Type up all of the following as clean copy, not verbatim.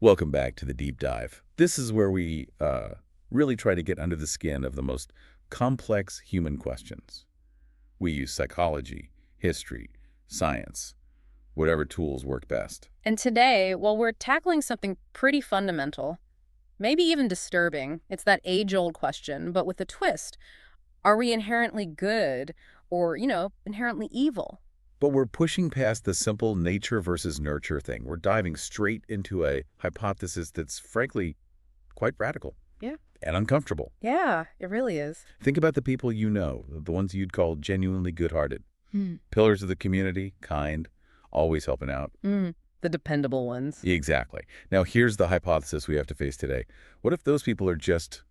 Welcome back to the deep dive. This is where we really try to get under the skin of the most complex human questions. We use psychology, history, science, whatever tools work best. And today, well, we're tackling something pretty fundamental, maybe even disturbing. It's that age-old question, but with a twist. Are we inherently good or, inherently evil? But we're pushing past the simple nature versus nurture thing. We're diving straight into a hypothesis that's, frankly, quite radical. Yeah. And uncomfortable. Yeah, it really is. Think about the people you know, the ones you'd call genuinely good-hearted. Pillars of the community, kind, always helping out. The dependable ones. Exactly. Now, here's the hypothesis we have to face today. What if those people are just,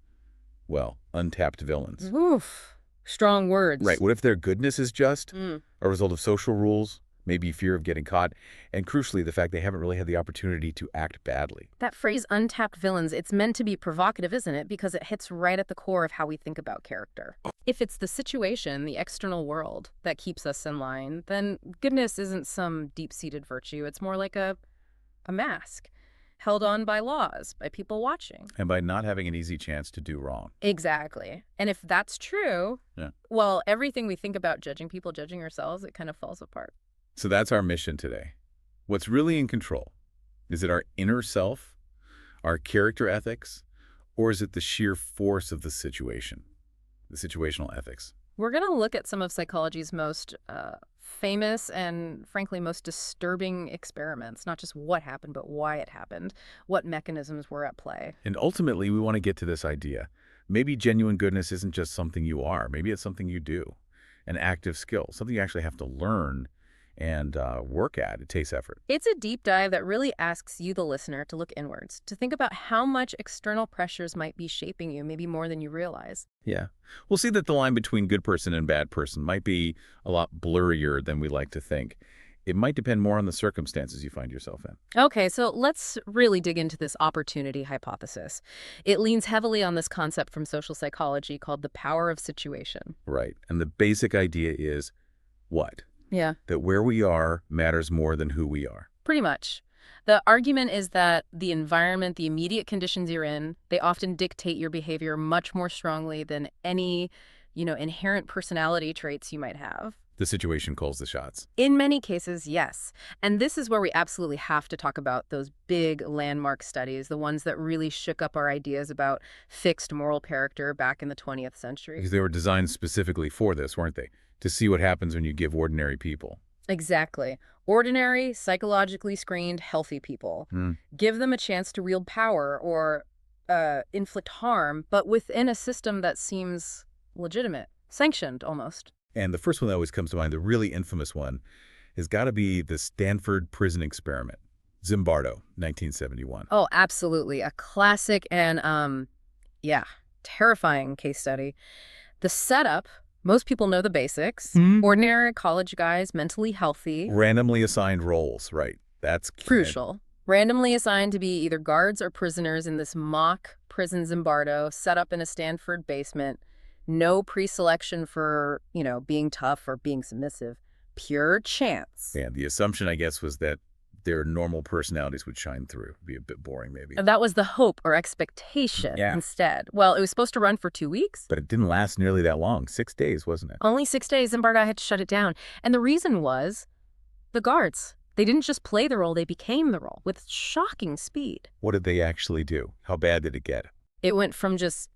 well, untapped villains? Oof. Strong words. Right. What if their goodness is just a result of social rules, maybe fear of getting caught, and crucially, the fact they haven't really had the opportunity to act badly? That phrase, untapped villains, it's meant to be provocative, isn't it? Because it hits right at the core of how we think about character. If it's the situation, the external world, that keeps us in line, then goodness isn't some deep-seated virtue. It's more like a mask, held on by laws, by people watching. And by not having an easy chance to do wrong. Exactly. And if that's true, well, everything we think about judging people, judging ourselves, it kind of falls apart. So that's our mission today. What's really in control? Is it our inner self, our character ethics, or is it the sheer force of the situation, the situational ethics? We're going to look at some of psychology's most famous and, frankly, most disturbing experiments. Not just what happened, but why it happened, what mechanisms were at play. And ultimately, we want to get to this idea. Maybe genuine goodness isn't just something you are. Maybe it's something you do, an active skill, something you actually have to learn and work at. It takes effort. It's a deep dive that really asks you, the listener, to look inwards, to think about how much external pressures might be shaping you, maybe more than you realize. Yeah. We'll see that the line between good person and bad person might be a lot blurrier than we like to think. It might depend more on the circumstances you find yourself in. Okay, so let's really dig into this opportunity hypothesis. It leans heavily on this concept from social psychology called the power of situation. Right. And the basic idea is what? Yeah. That where we are matters more than who we are. Pretty much. The argument is that the environment, the immediate conditions you're in, they often dictate your behavior much more strongly than any, inherent personality traits you might have. The situation calls the shots. In many cases, yes. And this is where we absolutely have to talk about those big landmark studies, the ones that really shook up our ideas about fixed moral character back in the 20th century. Because they were designed specifically for this, weren't they? To see what happens when you give ordinary people. Exactly. Ordinary, psychologically screened, healthy people. Give them a chance to wield power or inflict harm, but within a system that seems legitimate, sanctioned almost. And the first one that always comes to mind, the really infamous one, has got to be the Stanford Prison Experiment. Zimbardo, 1971. Oh, absolutely. A classic and, terrifying case study. The setup, most people know the basics. Ordinary college guys, mentally healthy. Randomly assigned roles, right. That's crucial. Randomly assigned to be either guards or prisoners in this mock prison Zimbardo set up in a Stanford basement. No pre-selection for, being tough or being submissive. Pure chance. And the assumption, I guess, was that their normal personalities would shine through. It'd be a bit boring, maybe. That was the hope or expectation instead. Well, it was supposed to run for 2 weeks. But it didn't last nearly that long. 6 days, wasn't it? Only 6 days. Zimbardo had to shut it down. And the reason was the guards. They didn't just play the role, they became the role with shocking speed. What did they actually do? How bad did it get? It went from just,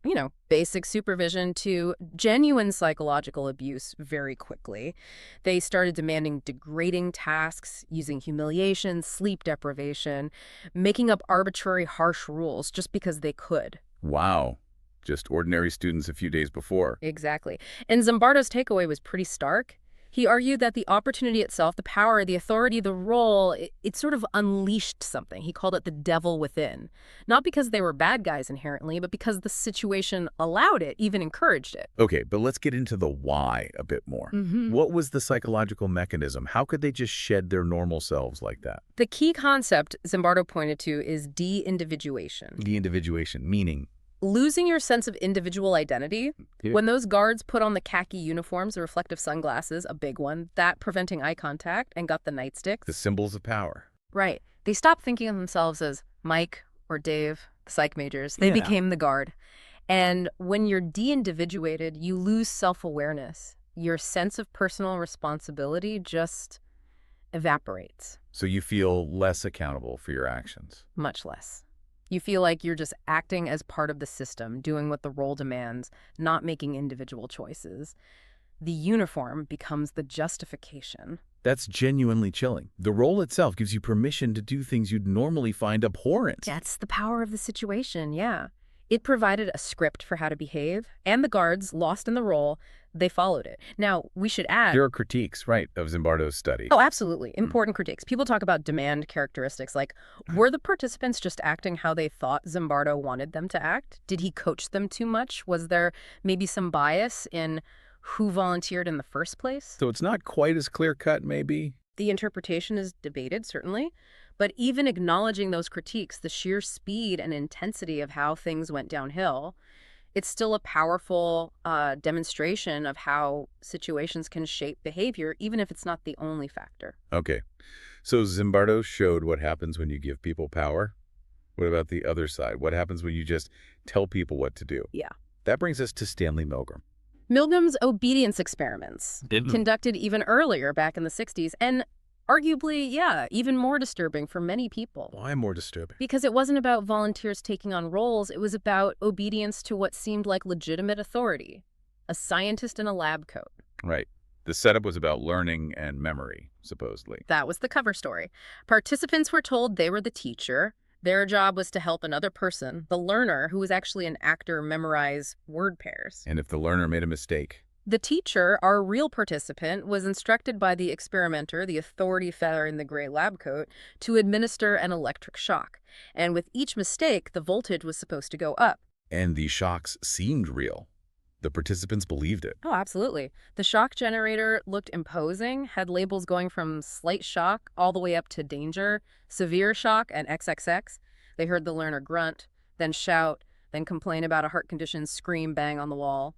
basic supervision to genuine psychological abuse very quickly. They started demanding degrading tasks, using humiliation, sleep deprivation, making up arbitrary, harsh rules just because they could. Wow. Just ordinary students a few days before. Exactly. And Zimbardo's takeaway was pretty stark. He argued that the opportunity itself, the power, the authority, the role, it sort of unleashed something. He called it the devil within. Not because they were bad guys inherently, but because the situation allowed it, even encouraged it. Okay, but let's get into the why a bit more. What was the psychological mechanism? How could they just shed their normal selves like that? The key concept Zimbardo pointed to is de-individuation. De-individuation, meaning? Losing your sense of individual identity. When those guards put on the khaki uniforms, the reflective sunglasses, a big one, that preventing eye contact, and got the nightsticks. The symbols of power. Right. They stopped thinking of themselves as Mike or Dave, the psych majors, they Yeah. became the guard. And when you're de-individuated, you lose self-awareness. Your sense of personal responsibility just evaporates, So you feel less accountable for your actions. much less. You feel like you're just acting as part of the system, doing what the role demands, not making individual choices. The uniform becomes the justification. That's genuinely chilling. The role itself gives you permission to do things you'd normally find abhorrent. That's the power of the situation, yeah. It provided a script for how to behave, and the guards, lost in the role, they followed it. Now, we should add... There are critiques, right, of Zimbardo's study. Oh, absolutely. Important critiques. People talk about demand characteristics, like, were the participants just acting how they thought Zimbardo wanted them to act? Did he coach them too much? Was there maybe some bias in who volunteered in the first place? So it's not quite as clear-cut, maybe? The interpretation is debated, certainly. But even acknowledging those critiques, the sheer speed and intensity of how things went downhill, it's still a powerful demonstration of how situations can shape behavior, even if it's not the only factor. Okay. So Zimbardo showed what happens when you give people power. What about the other side? What happens when you just tell people what to do? Yeah. That brings us to Stanley Milgram. Milgram's obedience experiments, conducted even earlier back in the 60s, and arguably, yeah, even more disturbing for many people. Why more disturbing? Because it wasn't about volunteers taking on roles, it was about obedience to what seemed like legitimate authority. A scientist in a lab coat. Right. The setup was about learning and memory, supposedly. That was the cover story. Participants were told they were the teacher. Their job was to help another person, the learner, who was actually an actor, memorize word pairs. And if the learner made a mistake? The teacher, our real participant, was instructed by the experimenter, the authority feather in the gray lab coat, to administer an electric shock. And with each mistake, the voltage was supposed to go up. And the shocks seemed real. The participants believed it. Oh, absolutely. The shock generator looked imposing, had labels going from slight shock all the way up to danger, severe shock, and XXX. They heard the learner grunt, then shout, then complain about a heart condition, scream, bang on the wall.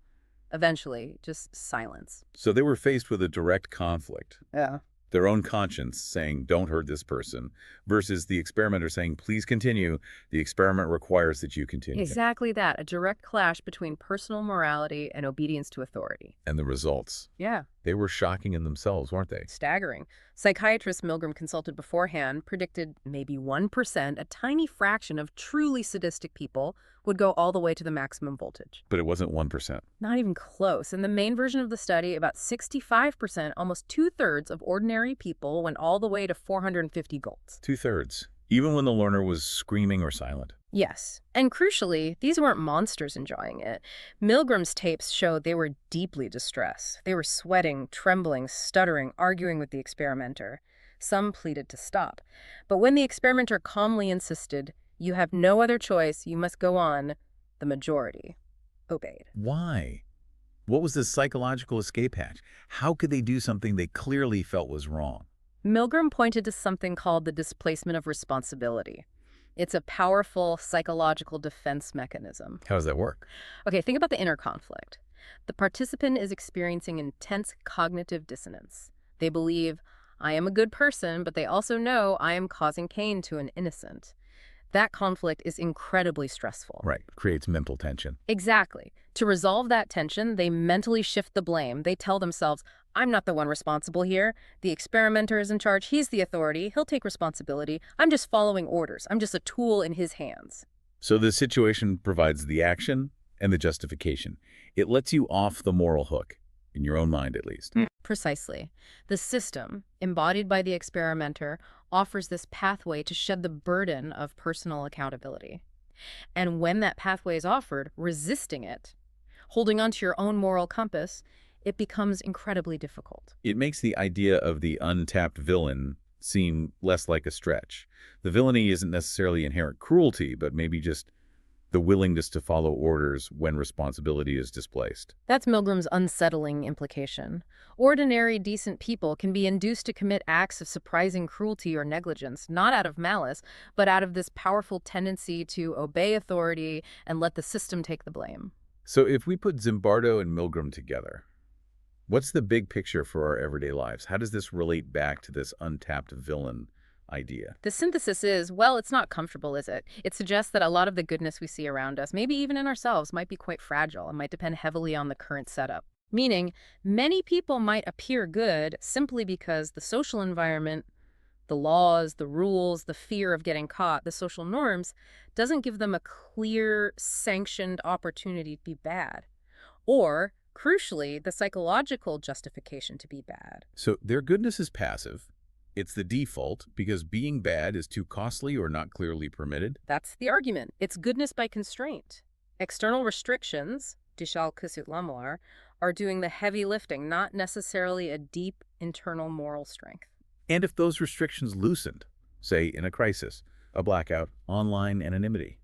Eventually, just silence. So they were faced with a direct conflict. Yeah. Their own conscience saying, don't hurt this person, versus the experimenter saying, please continue. The experiment requires that you continue. Exactly that. A direct clash between personal morality and obedience to authority. And the results. Yeah. They were shocking in themselves, weren't they? Staggering. Psychiatrist Milgram consulted beforehand predicted maybe 1%, a tiny fraction of truly sadistic people, would go all the way to the maximum voltage. But it wasn't 1%. Not even close. In the main version of the study, about 65%, almost two-thirds of ordinary people went all the way to 450 volts. 2/3. Even when the learner was screaming or silent. Yes. And crucially, these weren't monsters enjoying it. Milgram's tapes showed they were deeply distressed. They were sweating, trembling, stuttering, arguing with the experimenter. Some pleaded to stop. But when the experimenter calmly insisted, "You have no other choice, you must go on," the majority obeyed. Why? What was the psychological escape hatch? How could they do something they clearly felt was wrong? Milgram pointed to something called the displacement of responsibility. It's a powerful psychological defense mechanism. How does that work? Okay, think about the inner conflict. The participant is experiencing intense cognitive dissonance. They believe, I am a good person, but they also know I am causing pain to an innocent. That conflict is incredibly stressful. Right. Creates mental tension. Exactly. To resolve that tension, they mentally shift the blame. They tell themselves, I'm not the one responsible here. The experimenter is in charge. He's the authority. He'll take responsibility. I'm just following orders. I'm just a tool in his hands. So the situation provides the action and the justification. It lets you off the moral hook, in your own mind at least. Precisely. The system, embodied by the experimenter, offers this pathway to shed the burden of personal accountability. And when that pathway is offered, resisting it, holding onto your own moral compass, it becomes incredibly difficult. It makes the idea of the untapped villain seem less like a stretch. The villainy isn't necessarily inherent cruelty, but maybe just the willingness to follow orders when responsibility is displaced. That's Milgram's unsettling implication. Ordinary, decent people can be induced to commit acts of surprising cruelty or negligence, not out of malice, but out of this powerful tendency to obey authority and let the system take the blame. So if we put Zimbardo and Milgram together, what's the big picture for our everyday lives? How does this relate back to this untapped villain idea. The synthesis is, well, it's not comfortable, is it? It suggests that a lot of the goodness we see around us, maybe even in ourselves, might be quite fragile and might depend heavily on the current setup. Meaning, many people might appear good simply because the social environment, the laws, the rules, the fear of getting caught, the social norms, doesn't give them a clear, sanctioned opportunity to be bad. Or, crucially, the psychological justification to be bad. So their goodness is passive. It's the default because being bad is too costly or not clearly permitted. That's the argument. It's goodness by constraint. External restrictions, dishal kusut are doing the heavy lifting, not necessarily a deep internal moral strength. And if those restrictions loosened, say in a crisis, a blackout, online anonymity,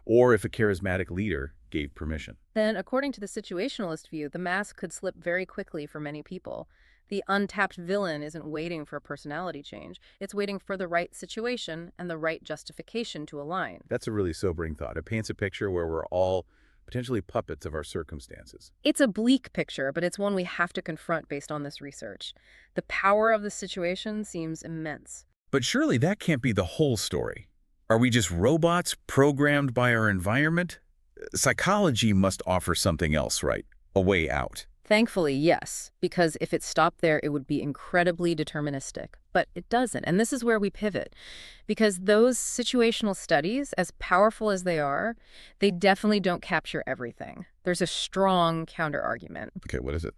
or if a charismatic leader gave permission. Then, according to the situationalist view, the mask could slip very quickly for many people. The untapped villain isn't waiting for a personality change. It's waiting for the right situation and the right justification to align. That's a really sobering thought. It paints a picture where we're all potentially puppets of our circumstances. It's a bleak picture, but it's one we have to confront based on this research. The power of the situation seems immense. But surely that can't be the whole story. Are we just robots programmed by our environment? Psychology must offer something else, right? A way out. Thankfully, yes, because if it stopped there, it would be incredibly deterministic. But it doesn't, and this is where we pivot. Because those situational studies, as powerful as they definitely don't capture everything. There's a strong counter-argument. Okay, what is it?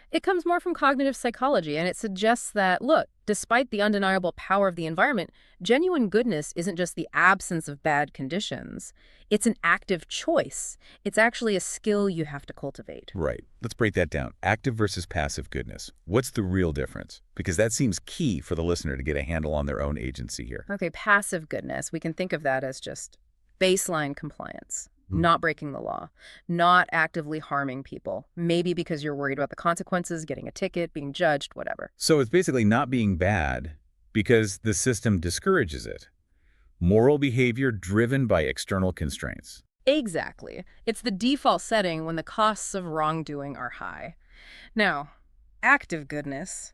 It comes more from cognitive psychology, and it suggests that, look, despite the undeniable power of the environment, genuine goodness isn't just the absence of bad conditions. It's an active choice. It's actually a skill you have to cultivate. Right. Let's break that down. Active versus passive goodness. What's the real difference? Because that seems key for the listener to get a handle on their own agency here. Okay, passive goodness, we can think of that as just baseline compliance. Not breaking the law, not actively harming people, maybe because you're worried about the consequences, getting a ticket, being judged, whatever. So it's basically not being bad because the system discourages it. Moral behavior driven by external constraints. Exactly. It's the default setting when the costs of wrongdoing are high. Now, active goodness,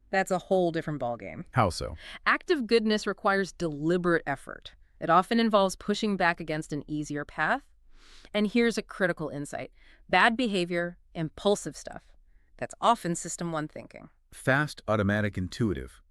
that's a whole different ballgame. How so? Active goodness requires deliberate effort. It often involves pushing back against an easier path. And here's a critical insight. Bad behavior, impulsive stuff, that's often System 1 thinking. Fast, automatic, intuitive.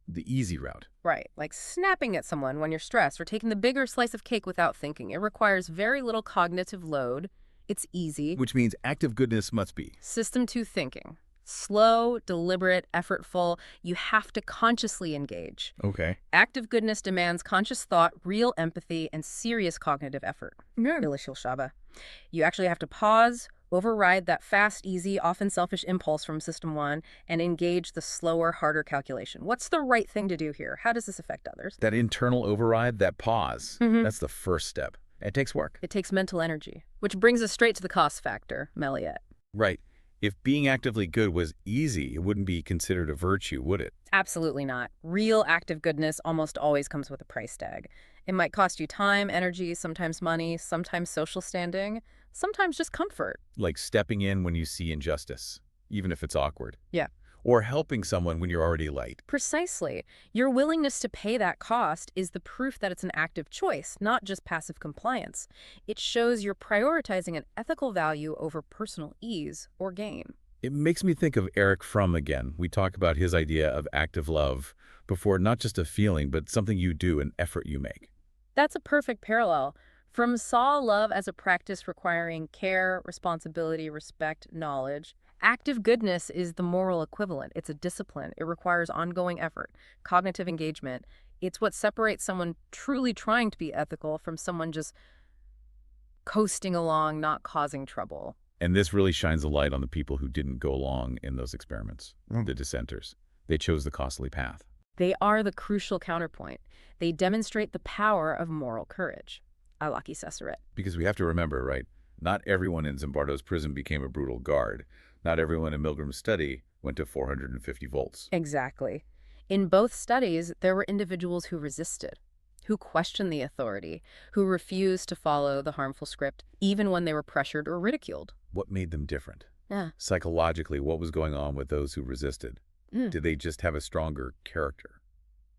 The easy route. Right, like snapping at someone when you're stressed or taking the bigger slice of cake without thinking. It requires very little cognitive load. It's easy. Which means active goodness must be System 2 thinking. Slow, deliberate, effortful. You have to consciously engage. okay. Active goodness demands conscious thought, real empathy, and serious cognitive effort. Ilishil Shaba. You actually have to pause, override that fast, easy, often selfish impulse from System 1, and engage the slower, harder calculation. What's the right thing to do here? How does this affect others? That internal override, that pause, that's the first step. It takes work. It takes mental energy, which brings us straight to the cost factor, Meliette. Right. If being actively good was easy, it wouldn't be considered a virtue, would it? Absolutely not. Real active goodness almost always comes with a price tag. It might cost you time, energy, sometimes money, sometimes social standing, sometimes just comfort. Like stepping in when you see injustice, even if it's awkward. Yeah. Or helping someone when you're already late. Precisely. Your willingness to pay that cost is the proof that it's an active choice, not just passive compliance. It shows you're prioritizing an ethical value over personal ease or gain. It makes me think of Eric Fromm again. We talk about his idea of active love before, not just a feeling, but something you do, an effort you make. That's a perfect parallel. Fromm saw love as a practice requiring care, responsibility, respect, knowledge. Active goodness is the moral equivalent. It's a discipline. It requires ongoing effort, cognitive engagement. It's what separates someone truly trying to be ethical from someone just coasting along, not causing trouble. And this really shines a light on the people who didn't go along in those experiments, the dissenters. They chose the costly path. They are the crucial counterpoint. They demonstrate the power of moral courage. Alaki Seseret. Because we have to remember, right, not everyone in Zimbardo's prison became a brutal guard. Not everyone in Milgram's study went to 450 volts. Exactly. In both studies, there were individuals who resisted, who questioned the authority, who refused to follow the harmful script, even when they were pressured or ridiculed. What made them different? Yeah. Psychologically, what was going on with those who resisted? Did they just have a stronger character?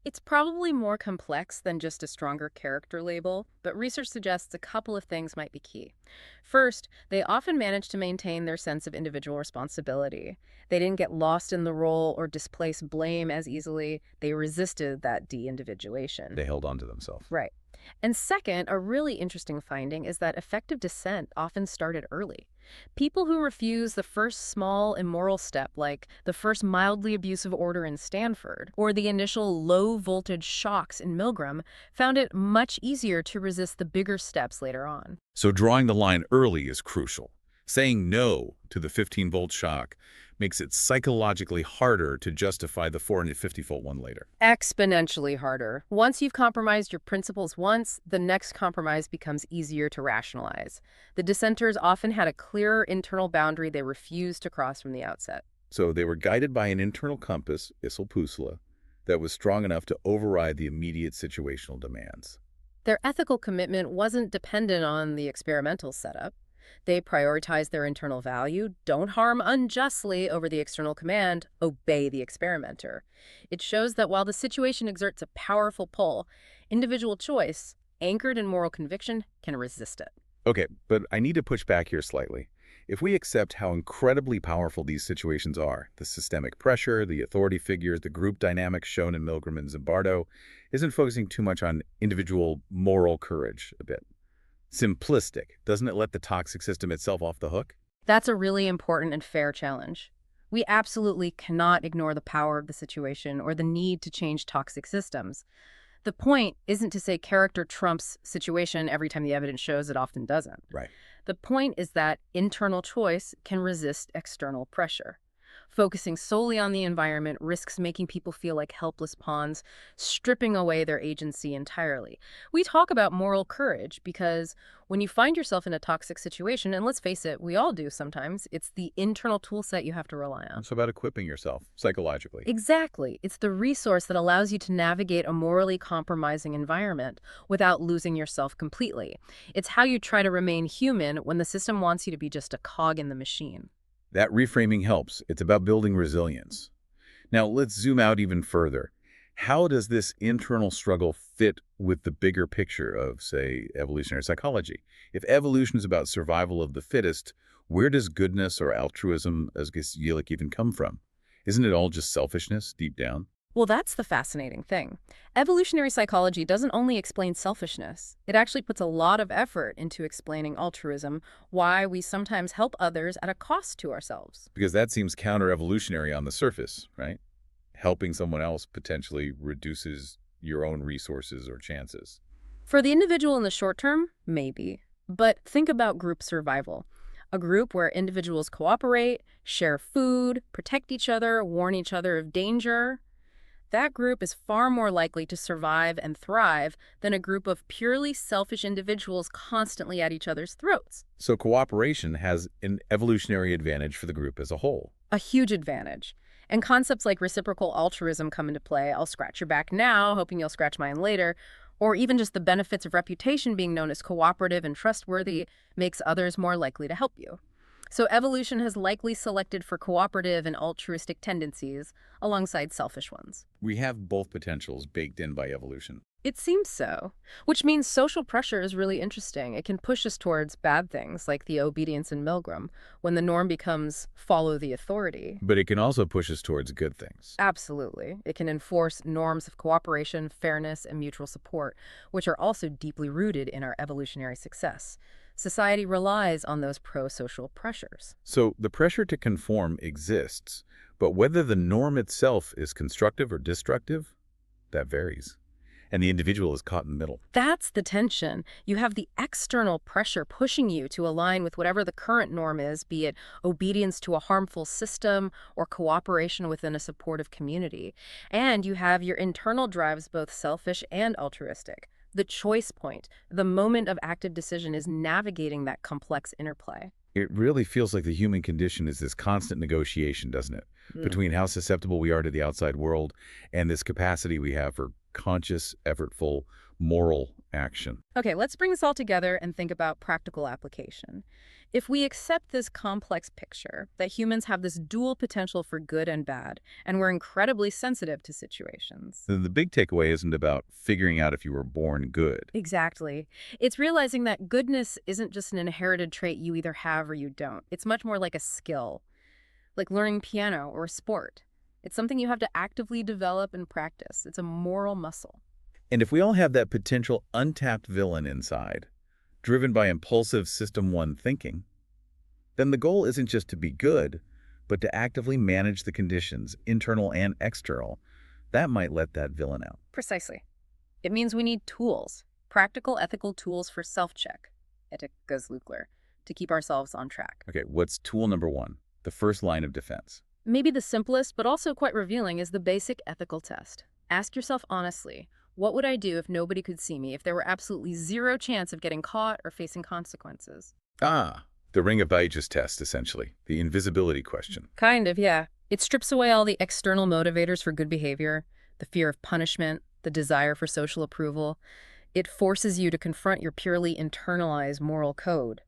It's probably more complex than just a stronger character label, but research suggests a couple of things might be key. First, they often manage to maintain their sense of individual responsibility. They didn't get lost in the role or displace blame as easily. They resisted that de-individuation. They held on to themselves. Right. And second, a really interesting finding is that effective dissent often started early. People who refuse the first small immoral step, like the first mildly abusive order in Stanford, or the initial low-voltage shocks in Milgram, found it much easier to resist the bigger steps later on. So drawing the line early is crucial. Saying no to the 15-volt shock makes it psychologically harder to justify the 450-volt one later. Exponentially harder. Once you've compromised your principles once, the next compromise becomes easier to rationalize. The dissenters often had a clearer internal boundary they refused to cross from the outset. So they were guided by an internal compass, Issel-Pusula, that was strong enough to override the immediate situational demands. Their ethical commitment wasn't dependent on the experimental setup. They prioritized their internal value, don't harm unjustly, over the external command, obey the experimenter. It shows that while the situation exerts a powerful pull, individual choice, anchored in moral conviction, can resist it. Okay, but I need to push back here slightly. If we accept how incredibly powerful these situations are, the systemic pressure, the authority figures, the group dynamics shown in Milgram and Zimbardo isn't focusing too much on individual moral courage a bit. Simplistic. Doesn't it let the toxic system itself off the hook? That's a really important and fair challenge. We absolutely cannot ignore the power of the situation or the need to change toxic systems. The point isn't to say character trumps situation every time the evidence shows it often doesn't. Right. The point is that internal choice can resist external pressure. Focusing solely on the environment risks making people feel like helpless pawns, stripping away their agency entirely. We talk about moral courage because when you find yourself in a toxic situation, and let's face it, we all do sometimes, it's the internal tool set you have to rely on. It's about equipping yourself psychologically. Exactly. It's the resource that allows you to navigate a morally compromising environment without losing yourself completely. It's how you try to remain human when the system wants you to be just a cog in the machine. That reframing helps. It's about building resilience. Now, let's zoom out even further. How does this internal struggle fit with the bigger picture of, say, evolutionary psychology? If evolution is about survival of the fittest, where does goodness or altruism, as Gillick, even come from? Isn't it all just selfishness deep down? Well, that's the fascinating thing. Evolutionary psychology doesn't only explain selfishness. It actually puts a lot of effort into explaining altruism, why we sometimes help others at a cost to ourselves. Because that seems counter-evolutionary on the surface, right? Helping someone else potentially reduces your own resources or chances. For the individual in the short term, maybe. But think about group survival. A group where individuals cooperate, share food, protect each other, warn each other of danger. That group is far more likely to survive and thrive than a group of purely selfish individuals constantly at each other's throats. So cooperation has an evolutionary advantage for the group as a whole. A huge advantage. And concepts like reciprocal altruism come into play. I'll scratch your back now, hoping you'll scratch mine later. Or even just the benefits of reputation being known as cooperative and trustworthy makes others more likely to help you. So evolution has likely selected for cooperative and altruistic tendencies alongside selfish ones. We have both potentials baked in by evolution. It seems so, which means social pressure is really interesting. It can push us towards bad things like the obedience in Milgram, when the norm becomes follow the authority. But it can also push us towards good things. Absolutely. It can enforce norms of cooperation, fairness, and mutual support, which are also deeply rooted in our evolutionary success. Society relies on those pro-social pressures. So the pressure to conform exists, but whether the norm itself is constructive or destructive, that varies. And the individual is caught in the middle. That's the tension. You have the external pressure pushing you to align with whatever the current norm is, be it obedience to a harmful system or cooperation within a supportive community. And you have your internal drives, both selfish and altruistic. The choice point, the moment of active decision, is navigating that complex interplay. It really feels like the human condition is this constant negotiation, doesn't it? Between how susceptible we are to the outside world and this capacity we have for conscious, effortful, moral action. Okay, let's bring this all together and think about practical application. If we accept this complex picture that humans have this dual potential for good and bad, and we're incredibly sensitive to situations. The big takeaway isn't about figuring out if you were born good. Exactly. It's realizing that goodness isn't just an inherited trait you either have or you don't. It's much more like a skill, like learning piano or a sport. It's something you have to actively develop and practice. It's a moral muscle. And if we all have that potential untapped villain inside, driven by impulsive System 1 thinking, then the goal isn't just to be good, but to actively manage the conditions, internal and external, that might let that villain out. Precisely. It means we need tools, practical ethical tools for self-check, Ethikgezlückler, to keep ourselves on track. Okay, what's tool number 1? The first line of defense. Maybe the simplest, but also quite revealing, is the basic ethical test. Ask yourself honestly, what would I do if nobody could see me, if there were absolutely zero chance of getting caught or facing consequences? The ring of Aegis test, essentially, the invisibility question. Kind of, yeah. It strips away all the external motivators for good behavior, the fear of punishment, the desire for social approval. It forces you to confront your purely internalized moral code.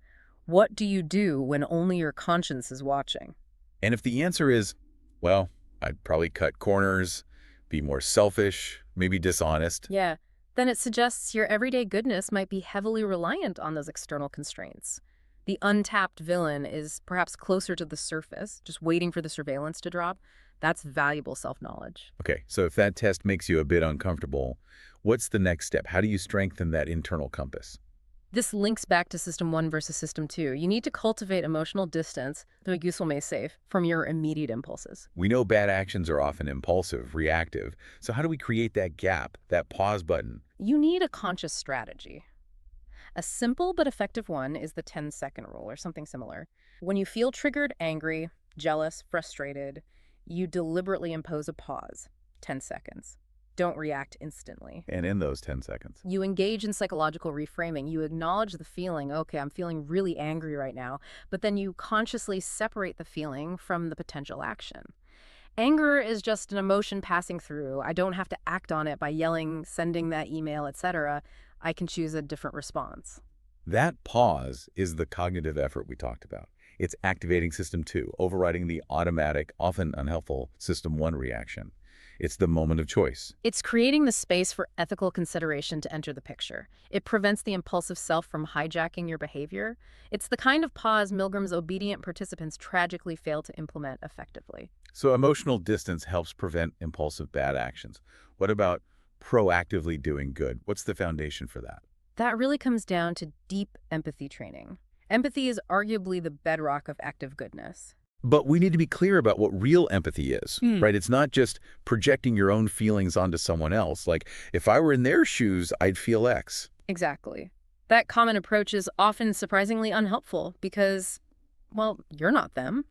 What do you do when only your conscience is watching? And if the answer is, well, I'd probably cut corners, be more selfish, maybe dishonest. Yeah, then it suggests your everyday goodness might be heavily reliant on those external constraints. The untapped villain is perhaps closer to the surface, just waiting for the surveillance to drop. That's valuable self-knowledge. Okay, so if that test makes you a bit uncomfortable, what's the next step? How do you strengthen that internal compass? This links back to System 1 versus System 2. You need to cultivate emotional distance, the useful may safe, from your immediate impulses. We know bad actions are often impulsive, reactive. So how do we create that gap, that pause button? You need a conscious strategy. A simple but effective one is the 10-second rule or something similar. When you feel triggered, angry, jealous, frustrated, you deliberately impose a pause, 10 seconds. Don't react instantly. And in those 10 seconds. You engage in psychological reframing. You acknowledge the feeling, okay, I'm feeling really angry right now, but then you consciously separate the feeling from the potential action. Anger is just an emotion passing through. I don't have to act on it by yelling, sending that email, etc. I can choose a different response. That pause is the cognitive effort we talked about. It's activating System 2, overriding the automatic, often unhelpful System 1 reaction. It's the moment of choice. It's creating the space for ethical consideration to enter the picture. It prevents the impulsive self from hijacking your behavior. It's the kind of pause Milgram's obedient participants tragically fail to implement effectively. So emotional distance helps prevent impulsive bad actions. What about proactively doing good? What's the foundation for that? That really comes down to deep empathy training. Empathy is arguably the bedrock of active goodness. But we need to be clear about what real empathy is, right? It's not just projecting your own feelings onto someone else. Like, if I were in their shoes, I'd feel X. Exactly. That common approach is often surprisingly unhelpful because, well, you're not them.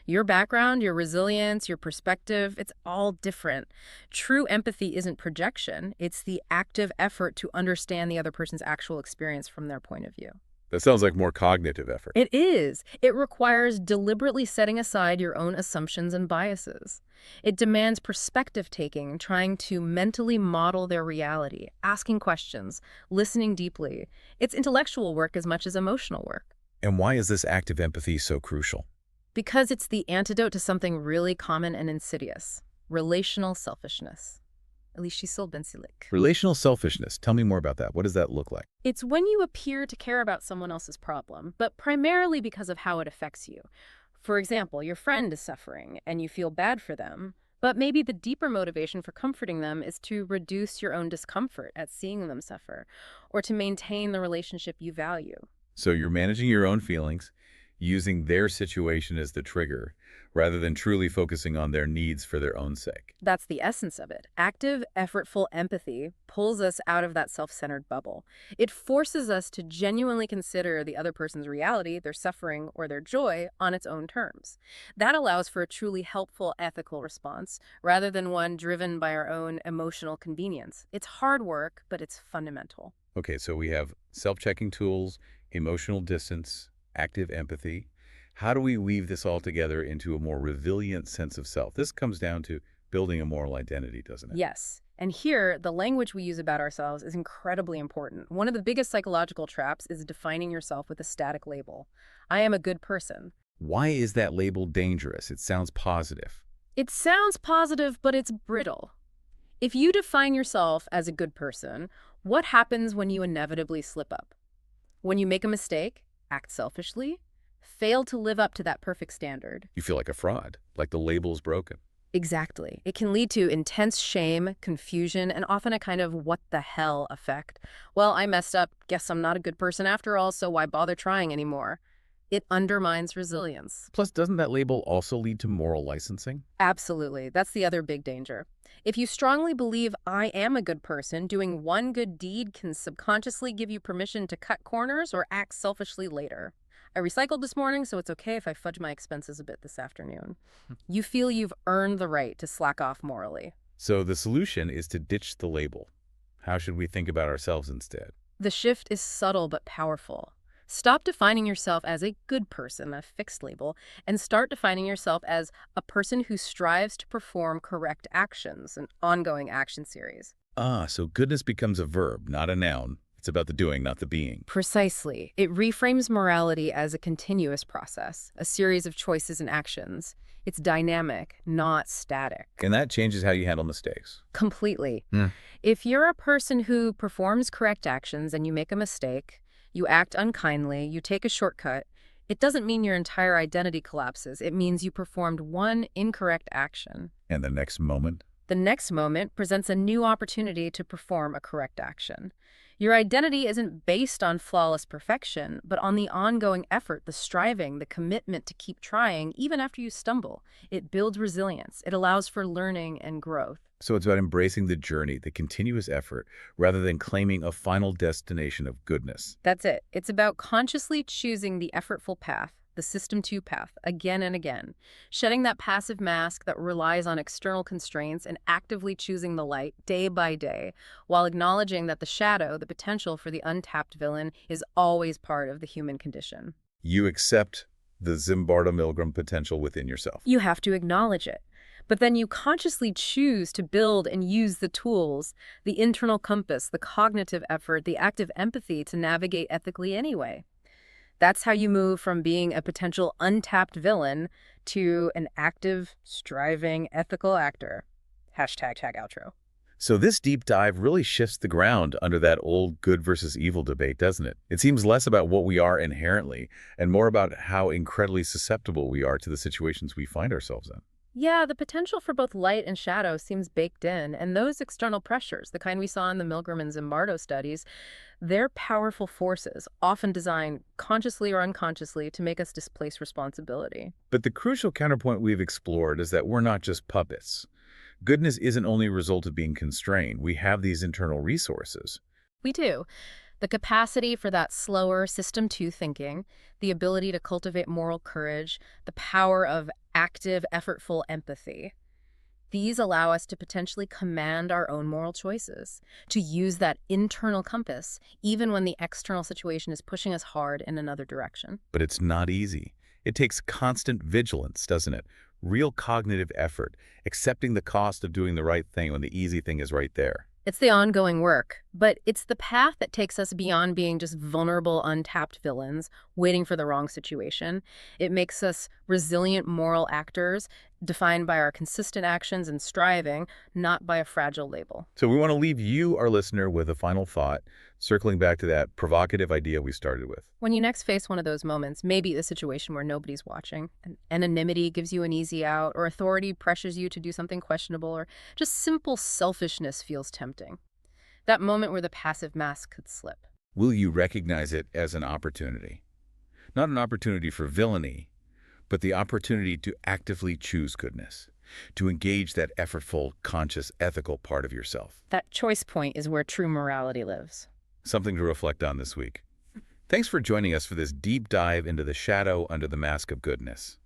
Your background, your resilience, your perspective, it's all different. True empathy isn't projection. It's the active effort to understand the other person's actual experience from their point of view. That sounds like more cognitive effort. It is. It requires deliberately setting aside your own assumptions and biases. It demands perspective-taking, trying to mentally model their reality, asking questions, listening deeply. It's intellectual work as much as emotional work. And why is this active empathy so crucial? Because it's the antidote to something really common and insidious, relational selfishness. Relational selfishness. Tell me more about that. What does that look like? It's when you appear to care about someone else's problem, but primarily because of how it affects you. For example, your friend is suffering and you feel bad for them, but maybe the deeper motivation for comforting them is to reduce your own discomfort at seeing them suffer, or to maintain the relationship you value. So you're managing your own feelings, using their situation as the trigger, rather than truly focusing on their needs for their own sake. That's the essence of it. Active, effortful empathy pulls us out of that self-centered bubble. It forces us to genuinely consider the other person's reality, their suffering, or their joy on its own terms. That allows for a truly helpful ethical response, rather than one driven by our own emotional convenience. It's hard work, but it's fundamental. Okay, so we have self-checking tools, emotional distance, active empathy. How do we weave this all together into a more resilient sense of self? This comes down to building a moral identity, doesn't it? Yes. And here, the language we use about ourselves is incredibly important. One of the biggest psychological traps is defining yourself with a static label. I am a good person. Why is that label dangerous? It sounds positive. It sounds positive, but it's brittle. If you define yourself as a good person, what happens when you inevitably slip up? When you make a mistake, act selfishly, fail to live up to that perfect standard. You feel like a fraud, like the label's broken. Exactly. It can lead to intense shame, confusion, and often a kind of what the hell effect. Well, I messed up. Guess I'm not a good person after all, so why bother trying anymore? It undermines resilience. Plus, doesn't that label also lead to moral licensing? Absolutely. That's the other big danger. If you strongly believe I am a good person, doing one good deed can subconsciously give you permission to cut corners or act selfishly later. I recycled this morning, so it's okay if I fudge my expenses a bit this afternoon. You feel you've earned the right to slack off morally. So the solution is to ditch the label. How should we think about ourselves instead? The shift is subtle but powerful. Stop defining yourself as a good person, a fixed label, and start defining yourself as a person who strives to perform correct actions, an ongoing action series. So goodness becomes a verb, not a noun. It's about the doing, not the being. Precisely. It reframes morality as a continuous process, a series of choices and actions. It's dynamic, not static. And that changes how you handle mistakes. Completely. If you're a person who performs correct actions and you make a mistake, you act unkindly, you take a shortcut, it doesn't mean your entire identity collapses. It means you performed one incorrect action. And the next moment? The next moment presents a new opportunity to perform a correct action. Your identity isn't based on flawless perfection, but on the ongoing effort, the striving, the commitment to keep trying, even after you stumble. It builds resilience. It allows for learning and growth. So it's about embracing the journey, the continuous effort, rather than claiming a final destination of goodness. That's it. It's about consciously choosing the effortful path, the System 2 path, again and again, shedding that passive mask that relies on external constraints and actively choosing the light day by day, while acknowledging that the shadow, the potential for the untapped villain, is always part of the human condition. You accept the Zimbardo-Milgram potential within yourself. You have to acknowledge it. But then you consciously choose to build and use the tools, the internal compass, the cognitive effort, the active empathy to navigate ethically anyway. That's how you move from being a potential untapped villain to an active, striving, ethical actor. #outro. So this deep dive really shifts the ground under that old good versus evil debate, doesn't it? It seems less about what we are inherently and more about how incredibly susceptible we are to the situations we find ourselves in. Yeah, the potential for both light and shadow seems baked in, and those external pressures, the kind we saw in the Milgram and Zimbardo studies, they're powerful forces, often designed consciously or unconsciously to make us displace responsibility. But the crucial counterpoint we've explored is that we're not just puppets. Goodness isn't only a result of being constrained. We have these internal resources. We do. The capacity for that slower System 2 thinking, the ability to cultivate moral courage, the power of active, effortful empathy. These allow us to potentially command our own moral choices, to use that internal compass, even when the external situation is pushing us hard in another direction. But it's not easy. It takes constant vigilance, doesn't it? Real cognitive effort, accepting the cost of doing the right thing when the easy thing is right there. It's the ongoing work, but it's the path that takes us beyond being just vulnerable, untapped villains waiting for the wrong situation. It makes us resilient moral actors defined by our consistent actions and striving, not by a fragile label. So we want to leave you, our listener, with a final thought, circling back to that provocative idea we started with. When you next face one of those moments, maybe a situation where nobody's watching, and anonymity gives you an easy out, or authority pressures you to do something questionable, or just simple selfishness feels tempting. That moment where the passive mask could slip. Will you recognize it as an opportunity? Not an opportunity for villainy, but the opportunity to actively choose goodness, to engage that effortful, conscious, ethical part of yourself. That choice point is where true morality lives. Something to reflect on this week. Thanks for joining us for this deep dive into the shadow under the mask of goodness.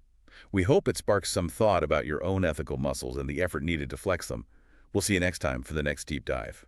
We hope it sparks some thought about your own ethical muscles and the effort needed to flex them. We'll see you next time for the next deep dive.